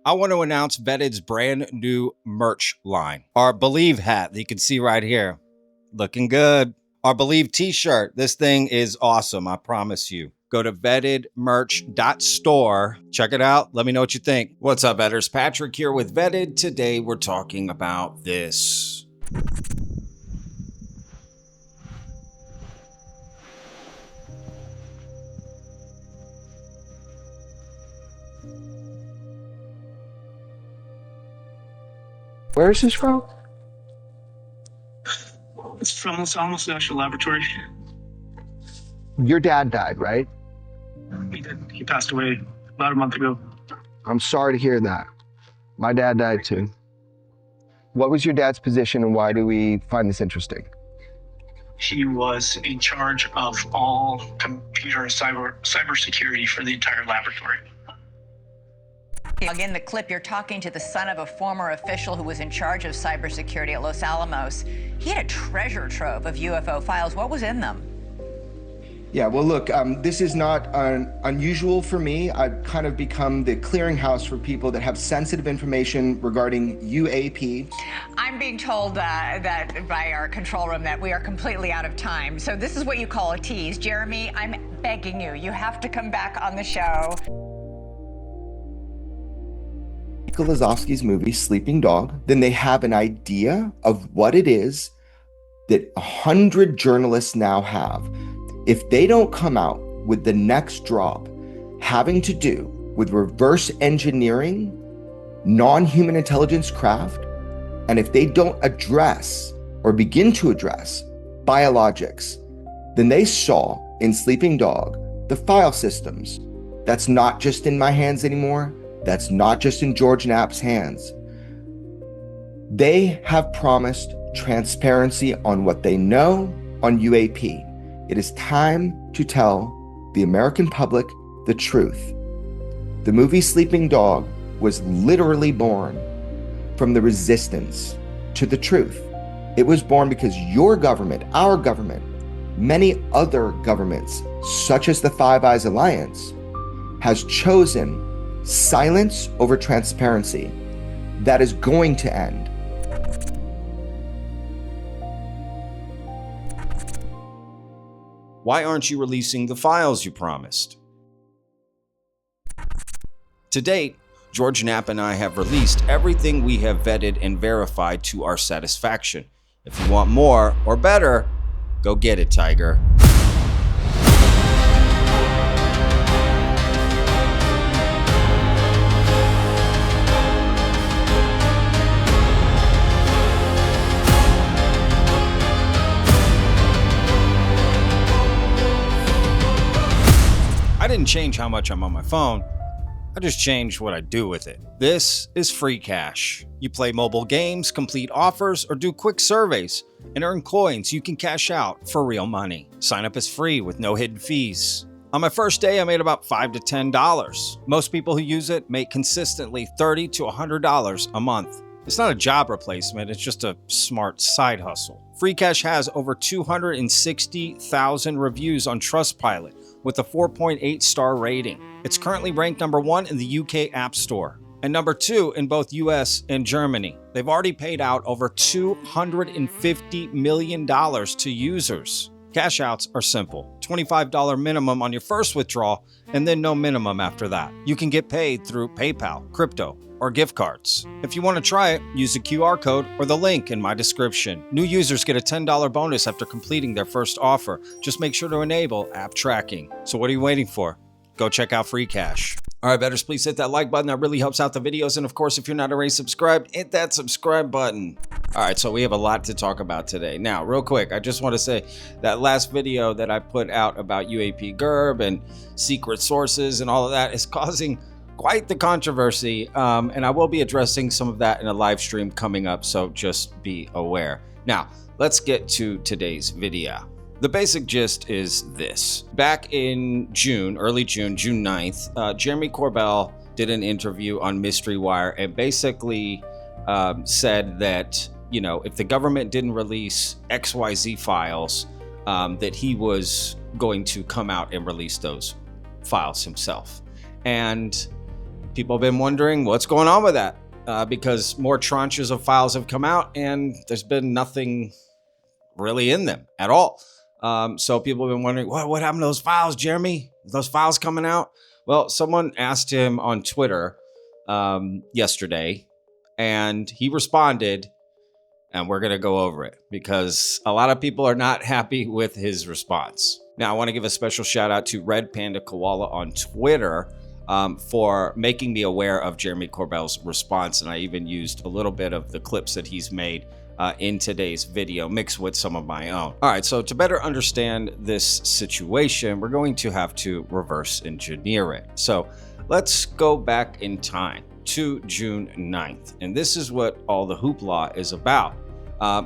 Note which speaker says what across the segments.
Speaker 1: I want to announce Vetted's brand new merch line. Our Believe hat that you can see right here. Looking good. Our Believe t-shirt. This thing is awesome, I promise you. Go to vettedmerch.store. Check it out. Let me know what you think. What's up, Vetters? Patrick here with Vetted. Today we're talking about this.
Speaker 2: Where is this from?
Speaker 3: It's from Los Alamos National Laboratory.
Speaker 2: Your dad died, right?
Speaker 3: He did. He passed away about a month ago.
Speaker 2: I'm sorry to hear that. My dad died too. What was your dad's position and why do we find this interesting?
Speaker 3: He was in charge of all computer and cybersecurity for the entire laboratory.
Speaker 4: In the clip, you're talking to the son of a former official who was in charge of cybersecurity at Los Alamos. He had a treasure trove of UFO files. What was in them?
Speaker 2: Yeah, well, look, this is not unusual for me. I've kind of become the clearinghouse for people that have sensitive information regarding UAP.
Speaker 4: I'm being told that by our control room that we are completely out of time. So this is what you call a tease. Jeremy, I'm begging you. You have to come back on the show.
Speaker 2: Lazowski's movie, Sleeping Dog, then they have an idea of what it is that 100 journalists now have. If they don't come out with the next drop having to do with reverse engineering, non-human intelligence craft, and if they don't address or begin to address biologics, then they saw in Sleeping Dog the file systems. That's not just in my hands anymore. That's not just in George Knapp's hands. They have promised transparency on what they know on UAP. It is time to tell the American public the truth. The movie Sleeping Dog was literally born from the resistance to the truth. It was born because your government, our government, many other governments, such as the Five Eyes Alliance, has chosen silence over transparency. That is going to end.
Speaker 1: Why aren't you releasing the files you promised? To date, George Knapp and I have released everything we have vetted and verified to our satisfaction. If you want more or better, go get it, Tiger. I didn't change how much I'm on my phone, I just changed what I do with it. This is free cash. You play mobile games, complete offers, or do quick surveys and earn coins you can cash out for real money. Sign up is free with no hidden fees. On my first day, I made about $5 to $10. Most people who use it make consistently $30 to $100 a month. It's not a job replacement, it's just a smart side hustle. Free Cash has over 260,000 reviews on Trustpilot with a 4.8 star rating. It's currently ranked number 1 in the UK App Store and number 2 in both US and Germany. They've already paid out over $250 million to users. Cash outs are simple. $25 minimum on your first withdrawal and then no minimum after that. You can get paid through PayPal, crypto, or gift cards. If you want to try it, use the QR code or the link in my description. New users get a $10 bonus after completing their first offer. Just make sure to enable app tracking. So what are you waiting for? Go check out Free Cash. All right, betters, please hit that like button. That really helps out the videos. And of course, if you're not already subscribed, hit that subscribe button. All right, so we have a lot to talk about today. Now, real quick, I just want to say that last video that I put out about UAP GERB and secret sources and all of that is causing quite the controversy, and I will be addressing some of that in a live stream coming up, so just be aware. Now, let's get to today's video. The basic gist is this. Back in June, early June, June 9th, Jeremy Corbell did an interview on Mystery Wire and basically said that, you know, if the government didn't release XYZ files, that he was going to come out and release those files himself. And People have been wondering what's going on with that because more tranches of files have come out and there's been nothing really in them at all. So people have been wondering, what happened to those files, Jeremy? Are those files coming out? Well, someone asked him on Twitter yesterday, and he responded, and we're going to go over it because a lot of people are not happy with his response. Now, I want to give a special shout out to Red Panda Koala on Twitter for making me aware of Jeremy Corbell's response, and I even used a little bit of the clips that he's made in today's video, mixed with some of my own. All right, so to better understand this situation, we're going to have to reverse engineer it. So let's go back in time to June 9th, and this is what all the hoopla is about.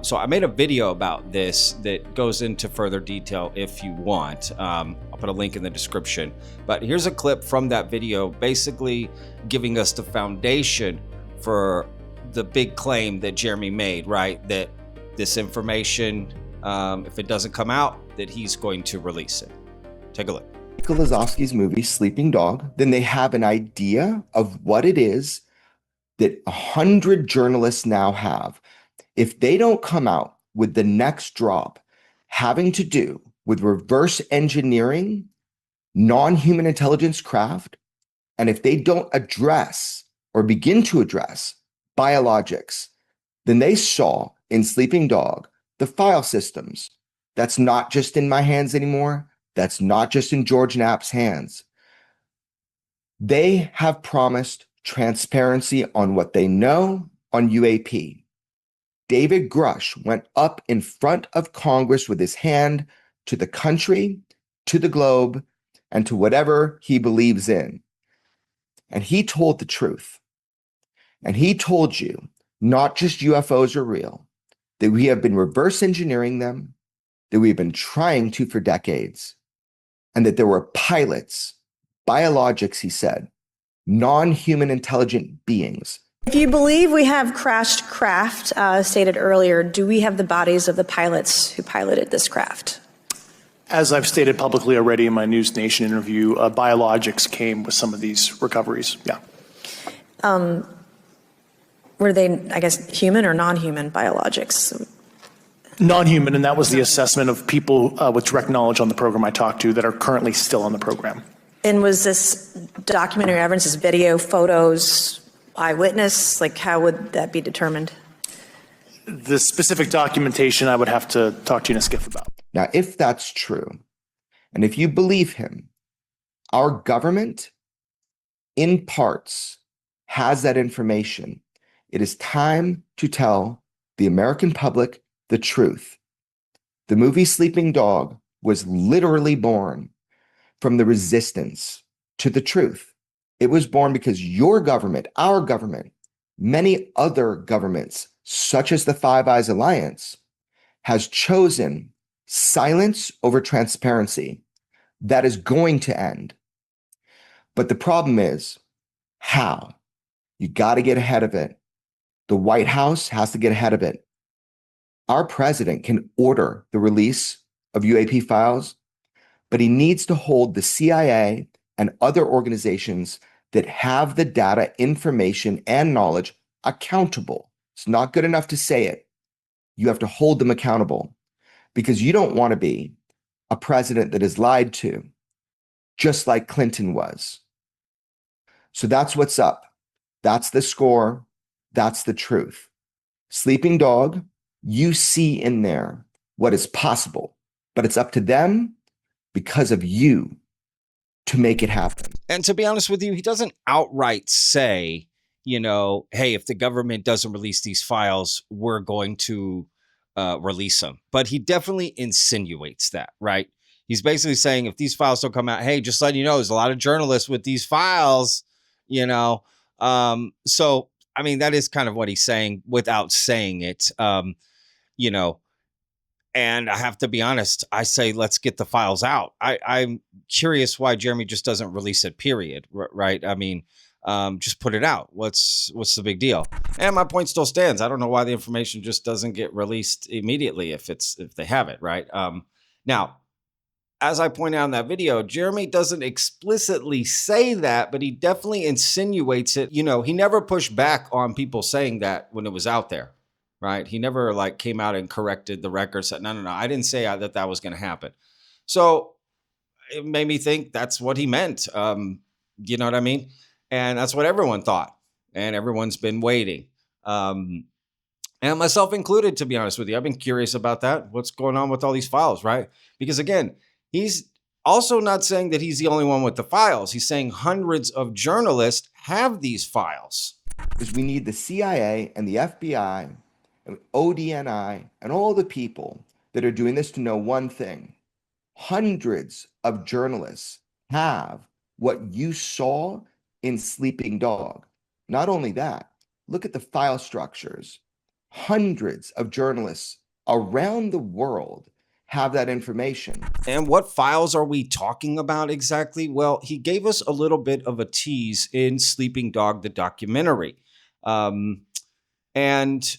Speaker 1: So I made a video about this that goes into further detail if you want. I'll put a link in the description, but here's a clip from that video basically giving us the foundation for the big claim that Jeremy made, right? That this information, if it doesn't come out, that he's going to release it. Take a look.
Speaker 2: Lazowski's movie Sleeping Dog, then they have an idea of what it is that 100 journalists now have. If they don't come out with the next drop having to do with reverse engineering, non-human intelligence craft, and if they don't address or begin to address biologics, then they saw in Sleeping Dog the file systems. That's not just in my hands anymore. That's not just in George Knapp's hands. They have promised transparency on what they know on UAP. David Grush went up in front of Congress with his hand to the country, to the globe, and to whatever he believes in. And he told the truth. And he told you not just UFOs are real, that we have been reverse engineering them, that we've been trying to for decades, and that there were pilots, biologics, he said, non-human intelligent beings.
Speaker 5: If you believe we have crashed craft, stated earlier, do we have the bodies of the pilots who piloted this craft?
Speaker 6: As I've stated publicly already in my News Nation interview, biologics came with some of these recoveries, yeah.
Speaker 5: Were they, I guess, human or non-human biologics?
Speaker 6: Non-human, and that was the assessment of people with direct knowledge on the program I talked to that are currently still on the program.
Speaker 5: And was this documentary evidence, this video, photos, eyewitness? Like, how would that be determined?
Speaker 6: The specific documentation I would have to talk to you in a skiff about.
Speaker 2: Now, if that's true, and if you believe him, our government, in parts, has that information. It is time to tell the American public the truth. The movie Sleeping Dog was literally born from the resistance to the truth. It was born because your government, our government, many other governments, such as the Five Eyes Alliance, has chosen silence over transparency. That is going to end. But the problem is, how? You got to get ahead of it. The White House has to get ahead of it. Our president can order the release of UAP files, but he needs to hold the CIA and other organizations that have the data, information, and knowledge accountable. It's not good enough to say it. You have to hold them accountable because you don't want to be a president that is lied to, just like Clinton was. So that's what's up. That's the score. That's the truth. Sleeping Dog, you see in there what is possible, but it's up to them because of you to make it happen.
Speaker 1: And to be honest with you, he doesn't outright say, you know, hey, if the government doesn't release these files, we're going to release them. But he definitely insinuates that, right? He's basically saying if these files don't come out, hey, just letting you know, there's a lot of journalists with these files, you know. So, I mean, that is kind of what he's saying without saying it, you know. And I have to be honest, I say, let's get the files out. I'm curious why Jeremy just doesn't release it, period. Right. I mean, just put it out. What's the big deal? And my point still stands. I don't know why the information just doesn't get released immediately if they have it. Right. Now, as I point out in that video, Jeremy doesn't explicitly say that, but he definitely insinuates it. He never pushed back on people saying that when it was out there, right? He never like came out and corrected the record, said, no, I didn't say that was going to happen. So it made me think that's what he meant. You know what I mean? And that's what everyone thought. And everyone's been waiting. And myself included, to be honest with you. I've been curious about that. What's going on with all these files, right? Because again, he's also not saying that he's the only one with the files. He's saying hundreds of journalists have these files.
Speaker 2: Because we need the CIA and the FBI and ODNI and all the people that are doing this to know one thing. Hundreds of journalists have what you saw in Sleeping Dog. Not only that, look at the file structures. Hundreds of journalists around the world have that information.
Speaker 1: And what files are we talking about exactly? Well, he gave us a little bit of a tease in Sleeping Dog, the documentary. And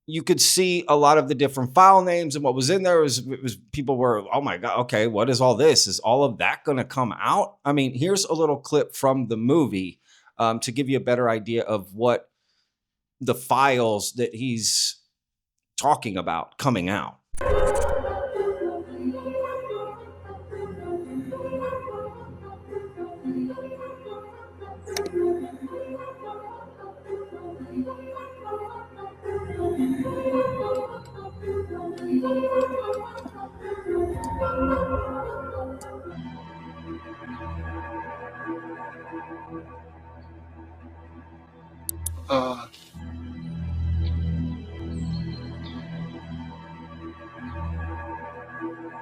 Speaker 1: you could see a lot of the different file names, and what was in there was people were, oh my God, okay, what is all this? Is all of that going to come out? I mean, here's a little clip from the movie to give you a better idea of what the files that he's talking about coming out.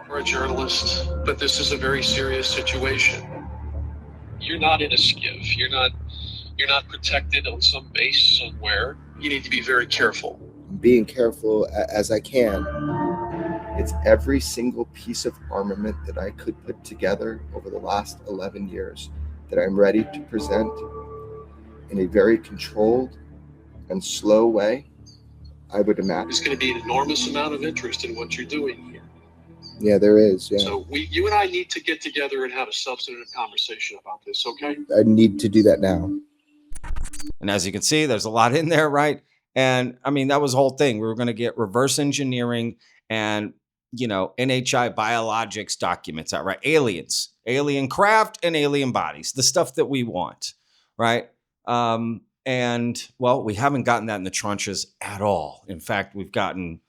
Speaker 7: We're a journalist, but this is a very serious situation. You're not in a skiff. You're not protected on some base somewhere. You need to be very careful.
Speaker 2: Being careful as I can. It's every single piece of armament that I could put together over the last 11 years that I'm ready to present in a very controlled and slow way, I would imagine.
Speaker 7: There's going to be an enormous amount of interest in what you're doing here.
Speaker 2: Yeah, there is. Yeah.
Speaker 7: So you and I need to get together and have a substantive conversation about this, okay?
Speaker 2: I need to do that now.
Speaker 1: And as you can see, there's a lot in there, right? And I mean, that was the whole thing. We were going to get reverse engineering and, NHI biologics documents out, right? Aliens, alien craft and alien bodies, the stuff that we want, right? And well, we haven't gotten that in the tranches at all. In fact, we've gotten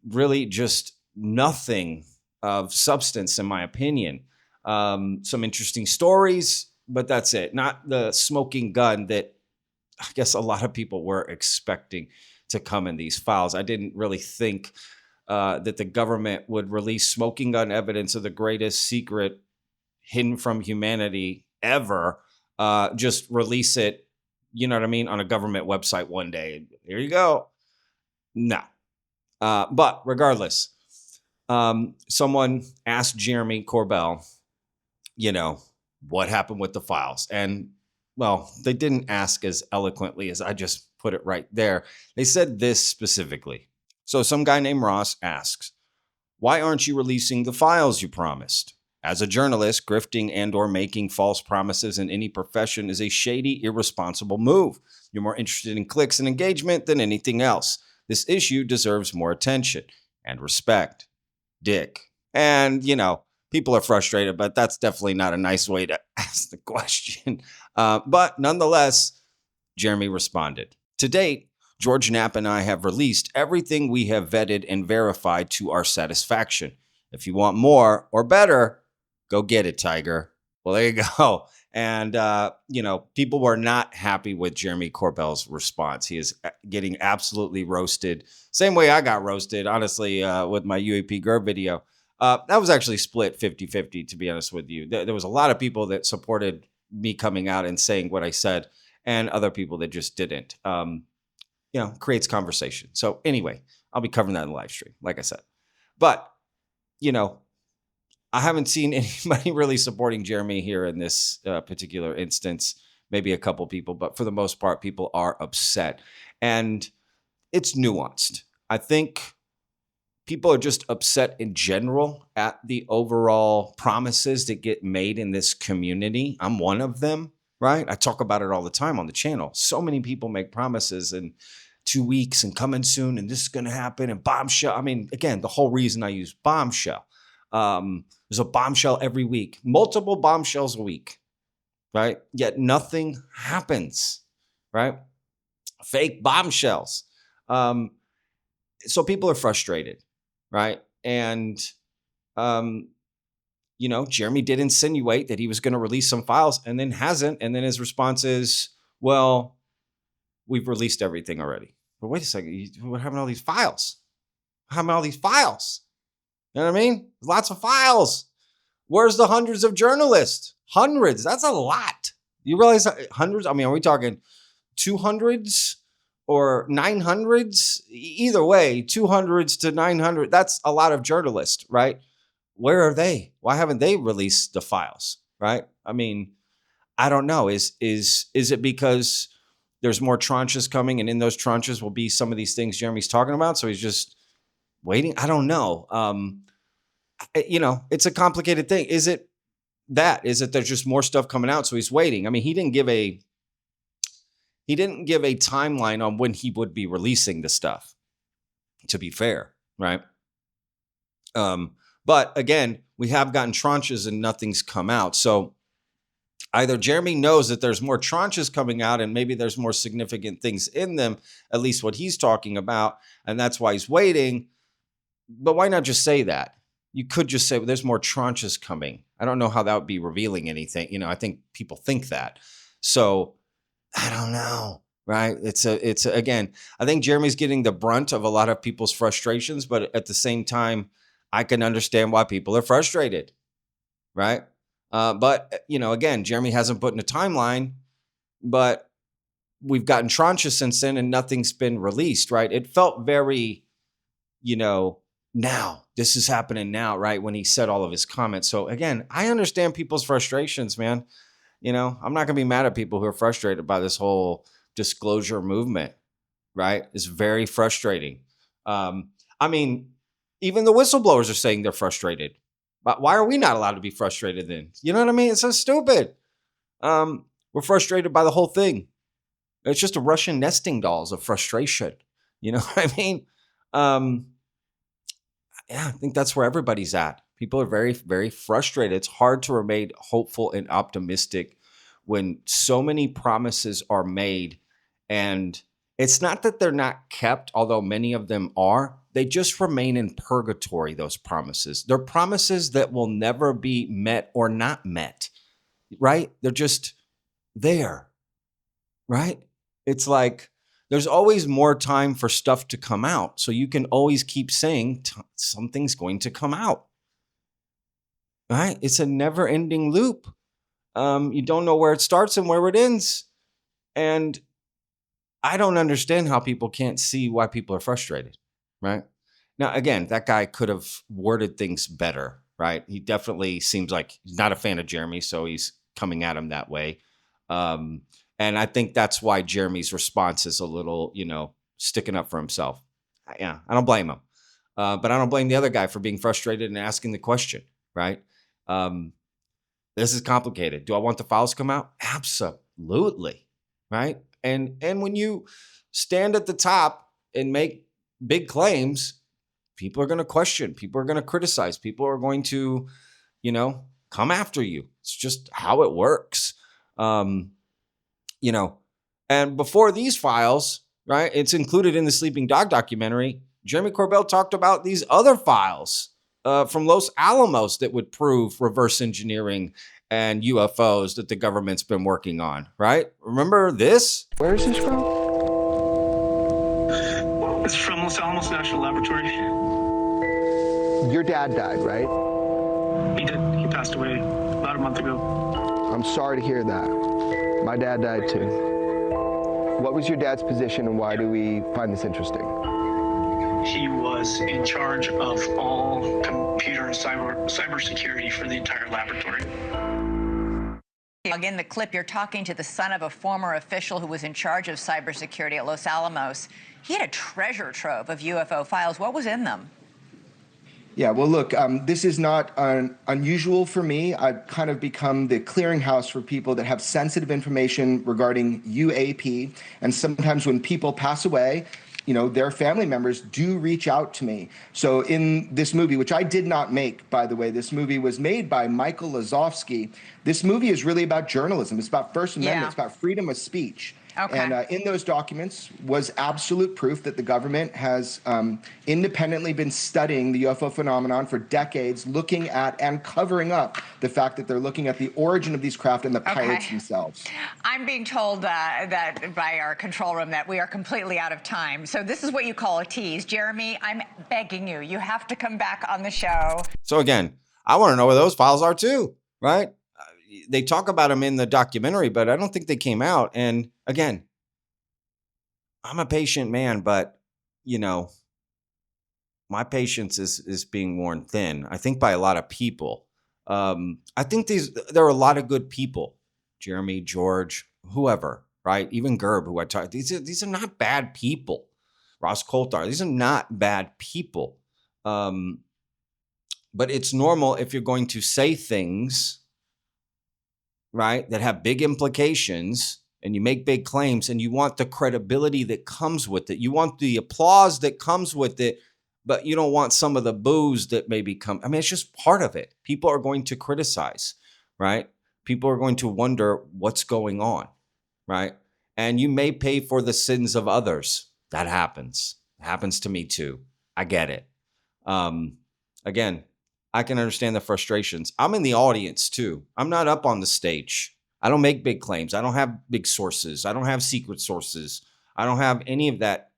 Speaker 1: really just nothing of substance, in my opinion. Some interesting stories, but that's it. Not the smoking gun that I guess a lot of people were expecting to come in these files. I didn't really think that the government would release smoking gun evidence of the greatest secret hidden from humanity ever. Just release it, you know what I mean, on a government website one day. Here you go. No. But regardless, someone asked Jeremy Corbell, what happened with the files? And well, they didn't ask as eloquently as I just put it right there. They said this specifically. So some guy named Ross asks, why aren't you releasing the files you promised? As a journalist, grifting and or making false promises in any profession is a shady, irresponsible move. You're more interested in clicks and engagement than anything else. This issue deserves more attention and respect. Dick. And, people are frustrated, but that's definitely not a nice way to ask the question. But nonetheless, Jeremy responded. To date, George Knapp and I have released everything we have vetted and verified to our satisfaction. If you want more or better, go get it, Tiger. Well, there you go. And, people were not happy with Jeremy Corbell's response. He is getting absolutely roasted. Same way I got roasted, honestly, with my UAP GER video. That was actually split 50-50, to be honest with you. There was a lot of people that supported me coming out and saying what I said, and other people that just didn't. Creates conversation. So anyway, I'll be covering that in the live stream, like I said. But, I haven't seen anybody really supporting Jeremy here in this particular instance. Maybe a couple people, but for the most part, people are upset. And it's nuanced. I think people are just upset in general at the overall promises that get made in this community. I'm one of them, right? I talk about it all the time on the channel. So many people make promises in 2 weeks and coming soon, and this is going to happen, and Bombshell. I mean, again, the whole reason I use Bombshell. There's a bombshell every week, multiple bombshells a week, right? Yet nothing happens, right? Fake bombshells. So people are frustrated, right? And, Jeremy did insinuate that he was going to release some files and then hasn't. And then his response is, well, we've released everything already. But wait a second, what happened to all these files? What happened to all these files? You know what I mean? Lots of files. Where's the hundreds of journalists? Hundreds. That's a lot. You realize hundreds? I mean, are we talking 200s or 900s? Either way, 200s to 900. That's a lot of journalists, right? Where are they? Why haven't they released the files, right? I mean, I don't know. Is it because there's more tranches coming, and in those tranches will be some of these things Jeremy's talking about, so he's just waiting? I don't know. It's a complicated thing. Is it that? Is it there's just more stuff coming out, so he's waiting? I mean, he didn't give a timeline on when he would be releasing the stuff, to be fair, right? But again, we have gotten tranches and nothing's come out. So either Jeremy knows that there's more tranches coming out and maybe there's more significant things in them, at least what he's talking about, and that's why he's waiting. But why not just say that? You could just say, well, there's more tranches coming. I don't know how that would be revealing anything. I think people think that. So I don't know, right? Again, I think Jeremy's getting the brunt of a lot of people's frustrations, but at the same time, I can understand why people are frustrated, right? But again, Jeremy hasn't put in a timeline, but we've gotten tranches since then and nothing's been released, right? It felt very, now, this is happening now, right? When he said all of his comments. So again, I understand people's frustrations, man. I'm not going to be mad at people who are frustrated by this whole disclosure movement, right? It's very frustrating. I mean, even the whistleblowers are saying they're frustrated. But why are we not allowed to be frustrated then? You know what I mean? It's so stupid. We're frustrated by the whole thing. It's just a Russian nesting dolls of frustration. You know what I mean? I think that's where everybody's at. People are very, very frustrated. It's hard to remain hopeful and optimistic when so many promises are made. And it's not that they're not kept, although many of them are. They just remain in purgatory, those promises. They're promises that will never be met or not met, right? They're just there, right? It's like there's always more time for stuff to come out. So you can always keep saying something's going to come out, right? It's a never-ending loop. You don't know where it starts and where it ends. And I don't understand how people can't see why people are frustrated, right? Now, again, that guy could have worded things better, right? He definitely seems like he's not a fan of Jeremy, so he's coming at him that way. And I think that's why Jeremy's response is a little, sticking up for himself. Yeah, I don't blame him. But I don't blame the other guy for being frustrated and asking the question, right? This is complicated. Do I want the files to come out? Absolutely, right? And when you stand at the top and make big claims, people are going to question. People are going to criticize. People are going to, come after you. It's just how it works. And before these files, right, it's included in the Sleeping Dog documentary. Jeremy Corbell talked about these other files from Los Alamos that would prove reverse engineering and UFOs that the government's been working on, right? Remember this?
Speaker 2: Where is this from?
Speaker 3: It's from Los Alamos National Laboratory.
Speaker 2: Your dad died, right?
Speaker 3: He did. He passed away about a month ago.
Speaker 2: I'm sorry to hear that. My dad died too. What was your dad's position and why do we find this interesting?
Speaker 3: He was in charge of all computer and cybersecurity for the entire laboratory.
Speaker 4: In the clip, you're talking to the son of a former official who was in charge of cybersecurity at Los Alamos. He had a treasure trove of UFO files. What was in them?
Speaker 2: Yeah, well, look, this is not unusual for me. I've kind of become the clearinghouse for people that have sensitive information regarding UAP. And sometimes when people pass away, you know, their family members do reach out to me. So in this movie, which I did not make, by the way, this movie was made by Michael Lazowski. This movie is really about journalism. It's about First Amendment.
Speaker 4: Yeah.
Speaker 2: It's about freedom of speech.
Speaker 4: Okay.
Speaker 2: And in those documents was absolute proof that the government has independently been studying the UFO phenomenon for decades, looking at and covering up the fact that they're looking at the origin of these craft and the pilots themselves.
Speaker 4: I'm being told that by our control room that we are completely out of time. So this is what you call a tease. Jeremy, I'm begging you. You have to come back on the show.
Speaker 1: So again, I want to know where those files are too, right? They talk about them in the documentary, but I don't think they came out. And again, I'm a patient man, but you know, my patience is being worn thin, I think, by a lot of people. I think there are a lot of good people, Jeremy, George, whoever, right? Even Gerb, who I talked, these are not bad people. Ross Coulthard, these are not bad people. But it's normal if you're going to say things, right, that have big implications, and you make big claims, and you want the credibility that comes with it. You want the applause that comes with it, but you don't want some of the boos that maybe come. I mean, it's just part of it. People are going to criticize, right? People are going to wonder what's going on, right? And you may pay for the sins of others. That happens. It happens to me too. I get it. Again, I can understand the frustrations. I'm in the audience too. I'm not up on the stage. I don't make big claims. I don't have big sources. I don't have secret sources. I don't have any of that.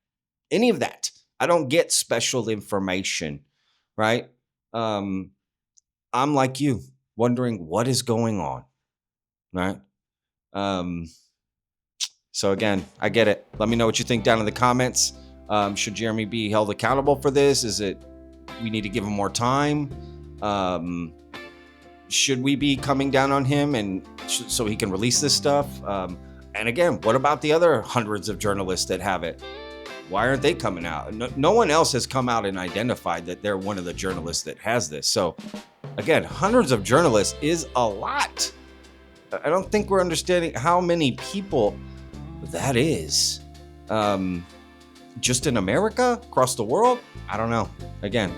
Speaker 1: I don't get special information, right? I'm like you, wondering what is going on, right? So again, I get it. Let me know what you think down in the comments. Should Jeremy be held accountable for this? Is it we need to give him more time? Should we be coming down on him and so he can release this stuff? And again, what about the other hundreds of journalists that have it? Why aren't they coming out? No one else has come out and identified that they're one of the journalists that has this. So again, hundreds of journalists is a lot. I don't think we're understanding how many people that is. Just in America, across the world? I don't know. Again,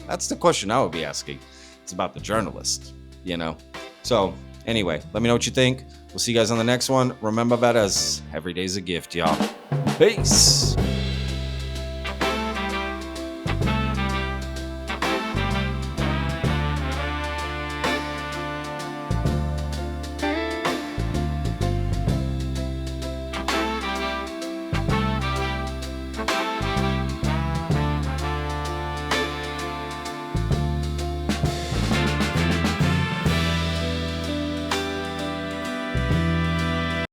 Speaker 1: that's the question I would be asking. It's about the journalist, you know? So anyway, let me know what you think. We'll see you guys on the next one. Remember that as every day's a gift, y'all. Peace.